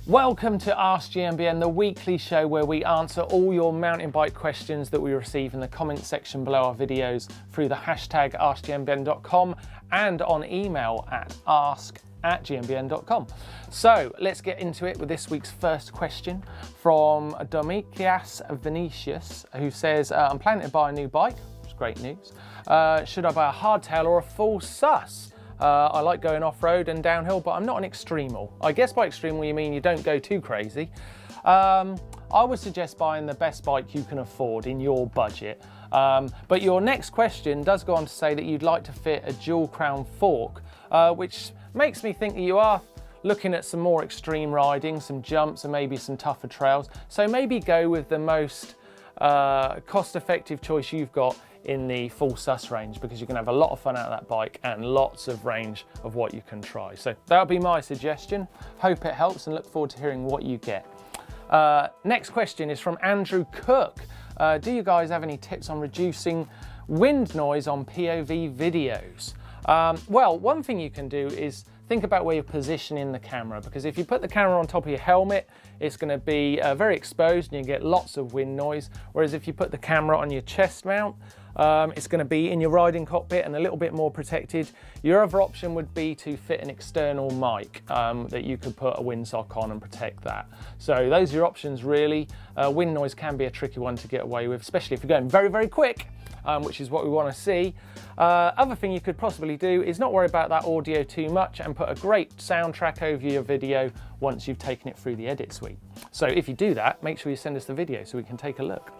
Welcome to Ask GMBN, the weekly show where we answer all your mountain bike questions that we receive in the comment section below our videos through the hashtag askgmbn.com and on email at ask@gmbn.com. So let's get into it with this week's first question from Domicias Vinicius, who says, I'm planning to buy a new bike, which is great news. Should I buy a hardtail or a full sus? I like going off-road and downhill, but I'm not an extremal. I guess by extremal you mean you don't go too crazy. I would suggest buying the best bike you can afford in your budget. But your next question does go on to say that you'd like to fit a dual crown fork, which makes me think that you are looking at some more extreme riding, some jumps and maybe some tougher trails. So maybe go with the most cost-effective choice you've got in the full sus range, because you can have a lot of fun out of that bike and lots of range of what you can try. So that'll be my suggestion. Hope it helps and look forward to hearing what you get. Next question is from Andrew Cook. Do you guys have any tips on reducing wind noise on POV videos? Well, one thing you can do is think about where you're positioning the camera, because if you put the camera on top of your helmet, it's going to be very exposed and you get lots of wind noise. Whereas if you put the camera on your chest mount, it's going to be in your riding cockpit and a little bit more protected. Your other option would be to fit an external mic that you could put a windsock on and protect that. So those are your options really. Wind noise can be a tricky one to get away with, especially if you're going very, very quick. Which is what we want to see. Other thing you could possibly do is not worry about that audio too much and put a great soundtrack over your video once you've taken it through the edit suite. So if you do that, make sure you send us the video so we can take a look.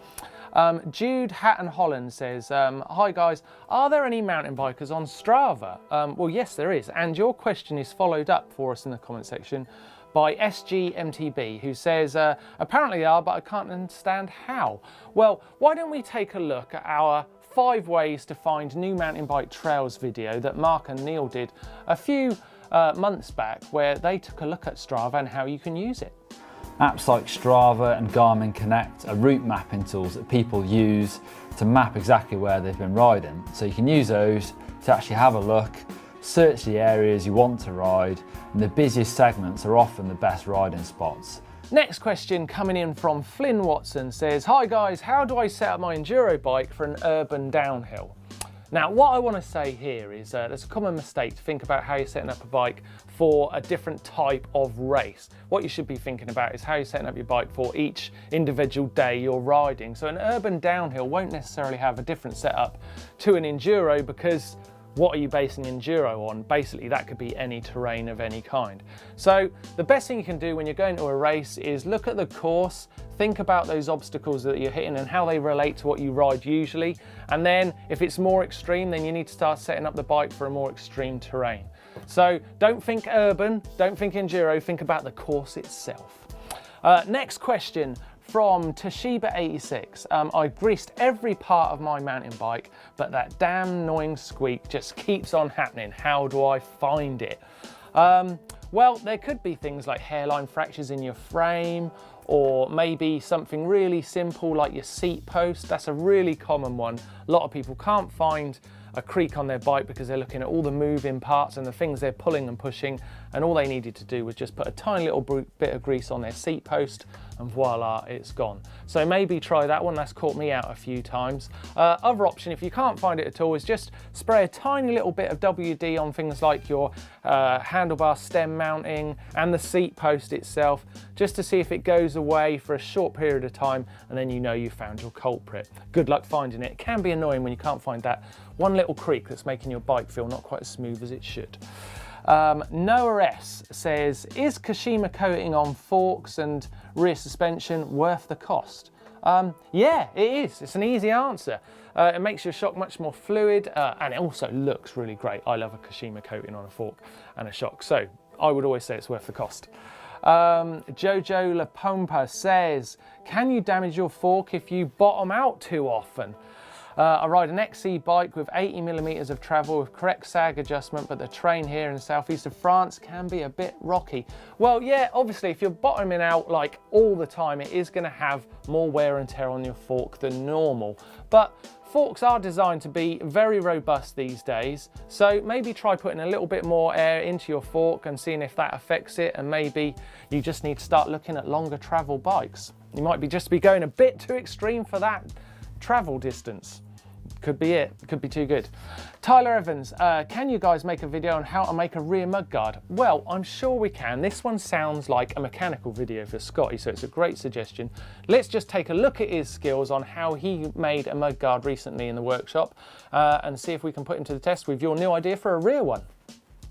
Jude Hatton Holland says, hi guys, are there any mountain bikers on Strava? Well, yes, there is. And your question is followed up for us in the comment section by SGMTB, who says, apparently they are, but I can't understand how. Well, why don't we take a look at our 5 ways to find new mountain bike trails video that Mark and Neil did a few months back, where they took a look at Strava and how you can use it. Apps like Strava and Garmin Connect are route mapping tools that people use to map exactly where they've been riding. So you can use those to actually have a look, search the areas you want to ride, and the busiest segments are often the best riding spots. Next question coming in from Flynn Watson says, hi guys, how do I set up my enduro bike for an urban downhill? Now, what I want to say here is there's a common mistake to think about how you're setting up a bike for a different type of race. What you should be thinking about is how you're setting up your bike for each individual day you're riding. So an urban downhill won't necessarily have a different setup to an enduro, because what are you basing enduro on? Basically, that could be any terrain of any kind. So the best thing you can do when you're going to a race is look at the course, think about those obstacles that you're hitting and how they relate to what you ride usually. And then if it's more extreme, then you need to start setting up the bike for a more extreme terrain. So don't think urban, don't think enduro, think about the course itself. Next question from Toshiba86. I greased every part of my mountain bike, but that damn annoying squeak just keeps on happening. How do I find it? Well, there could be things like hairline fractures in your frame, or maybe something really simple like your seat post. That's a really common one. A lot of people can't find a creak on their bike because they're looking at all the moving parts and the things they're pulling and pushing, and all they needed to do was just put a tiny little bit of grease on their seat post and voila, it's gone. So maybe try that one. That's caught me out a few times. Other option, if you can't find it at all, is just spray a tiny little bit of WD on things like your handlebar stem mounting and the seat post itself, just to see if it goes away for a short period of time, and then you know you found your culprit. Good luck finding it. It can be annoying when you can't find that one little creak that's making your bike feel not quite as smooth as it should. Noah S says, is Kashima coating on forks and rear suspension worth the cost? Yeah, it is. It's an easy answer. It makes your shock much more fluid, and it also looks really great. I love a Kashima coating on a fork and a shock, so I would always say it's worth the cost. Jojo La Pompa says, can you damage your fork if you bottom out too often? I ride an XC bike with 80mm of travel with correct sag adjustment, but the terrain here in the southeast of France can be a bit rocky. Well, yeah, obviously if you're bottoming out like all the time, it is going to have more wear and tear on your fork than normal. But forks are designed to be very robust these days, so maybe try putting a little bit more air into your fork and seeing if that affects it, and maybe you just need to start looking at longer travel bikes. You might just be going a bit too extreme for that travel distance. Could be it, could be too good. Tyler Evans, can you guys make a video on how to make a rear mudguard? Well, I'm sure we can. This one sounds like a mechanical video for Scotty, so it's a great suggestion. Let's just take a look at his skills on how he made a mudguard recently in the workshop and see if we can put him to the test with your new idea for a rear one.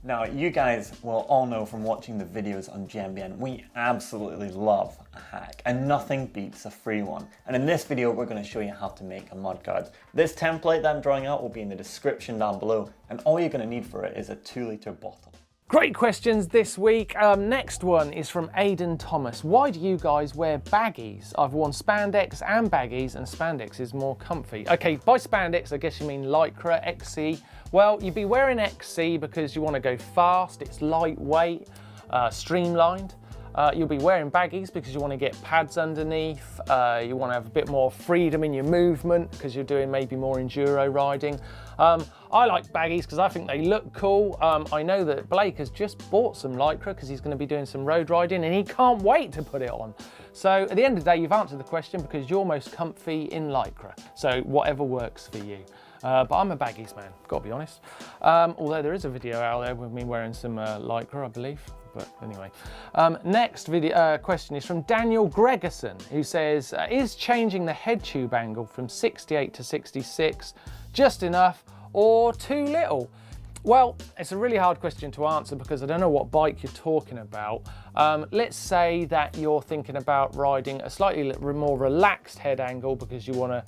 Now, you guys will all know from watching the videos on GMBN, we absolutely love a hack, and nothing beats a free one. And in this video, we're going to show you how to make a mudguard. This template that I'm drawing out will be in the description down below, and all you're going to need for it is a 2-litre bottle. Great questions this week. Next one is from Aidan Thomas. Why do you guys wear baggies? I've worn spandex and baggies, and spandex is more comfy. Okay, by spandex, I guess you mean Lycra XC. Well, you'd be wearing XC because you want to go fast, it's lightweight, streamlined. You'll be wearing baggies because you want to get pads underneath, you want to have a bit more freedom in your movement because you're doing maybe more enduro riding. I like baggies because I think they look cool. I know that Blake has just bought some Lycra because he's going to be doing some road riding and he can't wait to put it on. So at the end of the day, you've answered the question because you're most comfy in Lycra. So whatever works for you. But I'm a baggies man, got to be honest. Although there is a video out there with me wearing some Lycra, I believe. But anyway, next video question is from Daniel Gregerson, who says, is changing the head tube angle from 68 to 66 just enough or too little? Well, it's a really hard question to answer because I don't know what bike you're talking about. Let's say that you're thinking about riding a slightly more relaxed head angle because you want to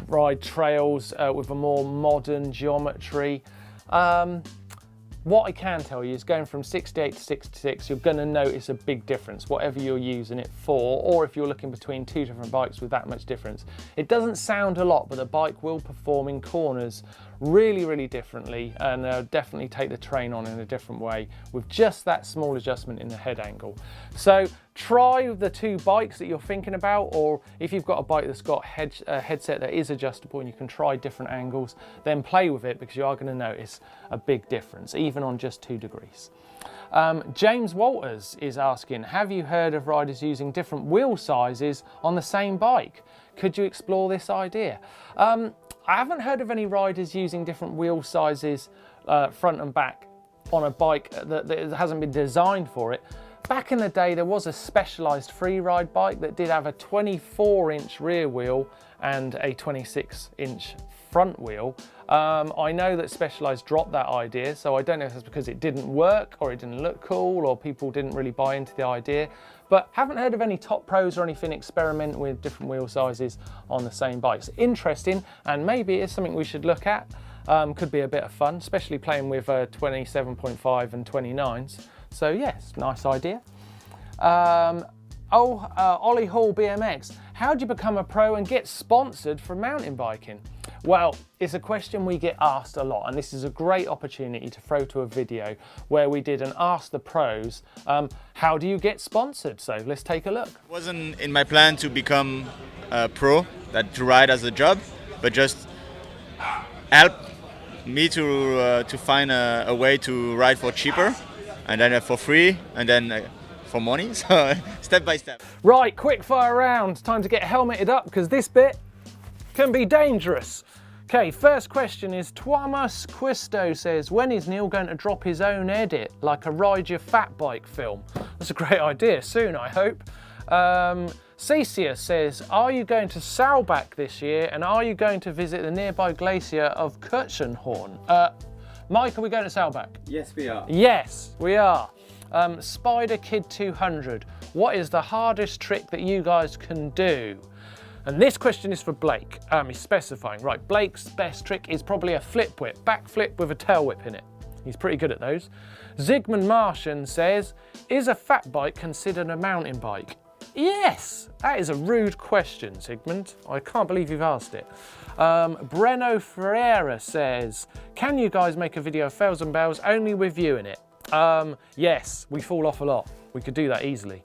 ride trails with a more modern geometry. What I can tell you is going from 68 to 66, you're going to notice a big difference, whatever you're using it for, or if you're looking between two different bikes with that much difference. It doesn't sound a lot, but the bike will perform in corners really, really differently, and definitely take the terrain on in a different way with just that small adjustment in the head angle. So try the two bikes that you're thinking about, or if you've got a bike that's got a headset that is adjustable and you can try different angles, then play with it because you are going to notice a big difference, even on just 2 degrees. James Walters is asking, have you heard of riders using different wheel sizes on the same bike? Could you explore this idea? I haven't heard of any riders using different wheel sizes front and back on a bike that hasn't been designed for it. Back in the day, there was a Specialized free ride bike that did have a 24-inch rear wheel and a 26-inch front wheel. I know that Specialized dropped that idea, so I don't know if that's because it didn't work or it didn't look cool or people didn't really buy into the idea, but haven't heard of any top pros or anything experiment with different wheel sizes on the same bikes. Interesting, and maybe it's something we should look at. Could be a bit of fun, especially playing with 27.5 and 29s. So yes, nice idea. Ollie Hall BMX, how do you become a pro and get sponsored for mountain biking? Well, it's a question we get asked a lot, and this is a great opportunity to throw to a video where we did an Ask the Pros, how do you get sponsored? So let's take a look. It wasn't in my plan to become a pro, to ride as a job, but just help me to find a way to ride for cheaper, and then for free, and then for money, so step by step. Right, quick fire round. Time to get helmeted up because this bit can be dangerous. Okay, first question is Thomas Quisto says, when is Neil going to drop his own edit, like a Ride Your Fat Bike film? That's a great idea, soon I hope. Cecia says, are you going to Saalbach this year and are you going to visit the nearby glacier of Kirchenhorn? Mike, are we going to Saalbach? Yes, we are. Yes, we are. Spider Kid 200, what is the hardest trick that you guys can do? And this question is for Blake. He's specifying, right, Blake's best trick is probably a flip whip, back flip with a tail whip in it. He's pretty good at those. Zygmunt Martian says, is a fat bike considered a mountain bike? Yes, that is a rude question, Sigmund. I can't believe you've asked it. Breno Ferreira says, can you guys make a video of fails and bells only with you in it? Yes, we fall off a lot. We could do that easily.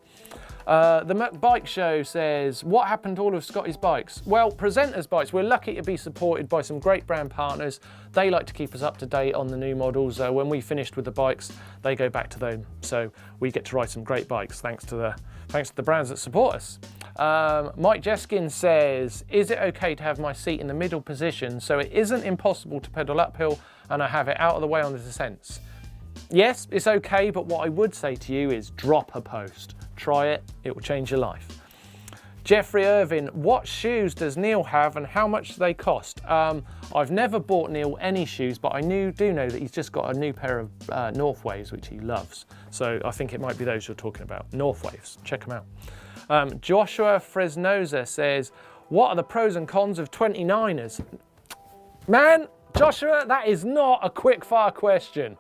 The Bike Show says, what happened to all of Scotty's bikes? Well, Presenters Bikes, we're lucky to be supported by some great brand partners. They like to keep us up to date on the new models. When we finished with the bikes, they go back to them. So we get to ride some great bikes thanks to the brands that support us. Mike Jeskin says, is it okay to have my seat in the middle position so it isn't impossible to pedal uphill and I have it out of the way on the descents? Yes, it's okay, but what I would say to you is drop a post. Try it, it will change your life. Jeffrey Irvin, what shoes does Neil have and how much do they cost? I've never bought Neil any shoes, but I do know that he's just got a new pair of Northwaves, which he loves. So I think it might be those you're talking about. Northwaves, check them out. Joshua Fresnoza says, what are the pros and cons of 29ers? Man, Joshua, that is not a quick fire question.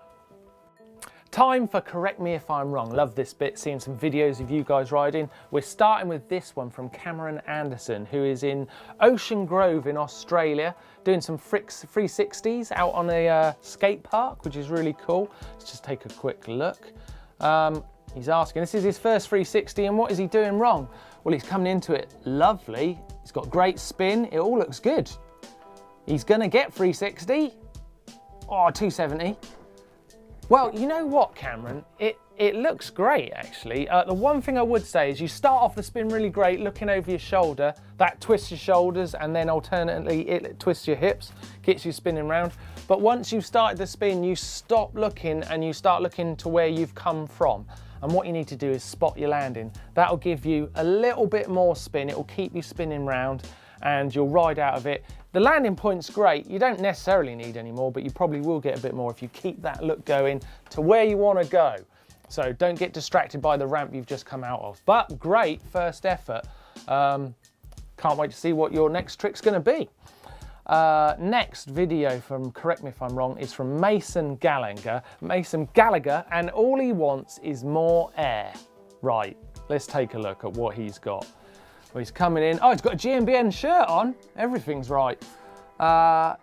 Time for Correct Me If I'm Wrong. Love this bit, seeing some videos of you guys riding. We're starting with this one from Cameron Anderson, who is in Ocean Grove in Australia, doing some 360s out on a skate park, which is really cool. Let's just take a quick look. He's asking, this is his first 360, and what is he doing wrong? Well, he's coming into it lovely. He's got great spin. It all looks good. He's gonna get 360. Oh, 270. Well, you know what, Cameron? It looks great, actually. The one thing I would say is you start off the spin really great, looking over your shoulder. That twists your shoulders, and then alternately it twists your hips, gets you spinning round. But once you've started the spin, you stop looking and you start looking to where you've come from. And what you need to do is spot your landing. That'll give you a little bit more spin. It will keep you spinning round and you'll ride out of it. The landing point's great. You don't necessarily need any more, but you probably will get a bit more if you keep that look going to where you want to go. So don't get distracted by the ramp you've just come out of. But great first effort. Can't wait to see what your next trick's going to be. Next video from Correct Me If I'm Wrong is from Mason Gallagher, and all he wants is more air. Right, let's take a look at what he's got. Well, he's coming in. Oh, he's got a GMBN shirt on. Everything's right. You're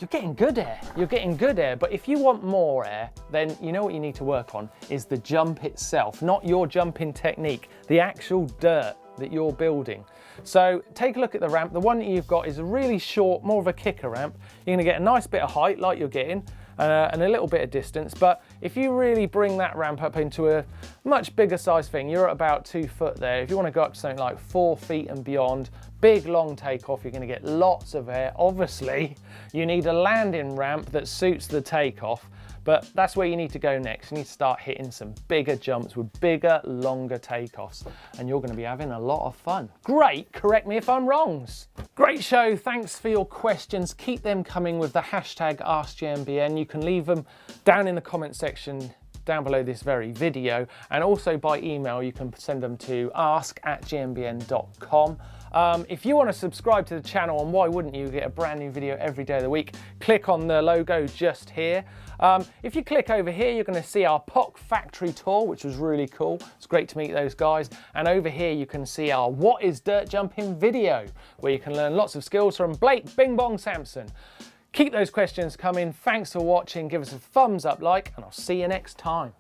getting good air. You're getting good air. But if you want more air, then you know what you need to work on is the jump itself, not your jumping technique, the actual dirt that you're building. So take a look at the ramp. The one that you've got is a really short, more of a kicker ramp. You're gonna get a nice bit of height like you're getting and a little bit of distance. But if you really bring that ramp up into a much bigger size thing, you're at about 2 foot there. If you wanna go up to something like 4 feet and beyond, big long takeoff, you're gonna get lots of air. Obviously, you need a landing ramp that suits the takeoff. But that's where you need to go next. You need to start hitting some bigger jumps with bigger, longer takeoffs, and you're gonna be having a lot of fun. Great, correct me if I'm wrongs. Great show, thanks for your questions. Keep them coming with the hashtag AskGMBN. You can leave them down in the comment section down below this very video, and also by email you can send them to ask@gmbn.com. If you want to subscribe to the channel, and why wouldn't you, get a brand new video every day of the week, click on the logo just here. If you click over here, you're going to see our POC factory tour, which was really cool. It's great to meet those guys. And over here, you can see our What is Dirt Jumping video, where you can learn lots of skills from Blake Bing Bong Sampson. Keep those questions coming. Thanks for watching. Give us a thumbs up, like, and I'll see you next time.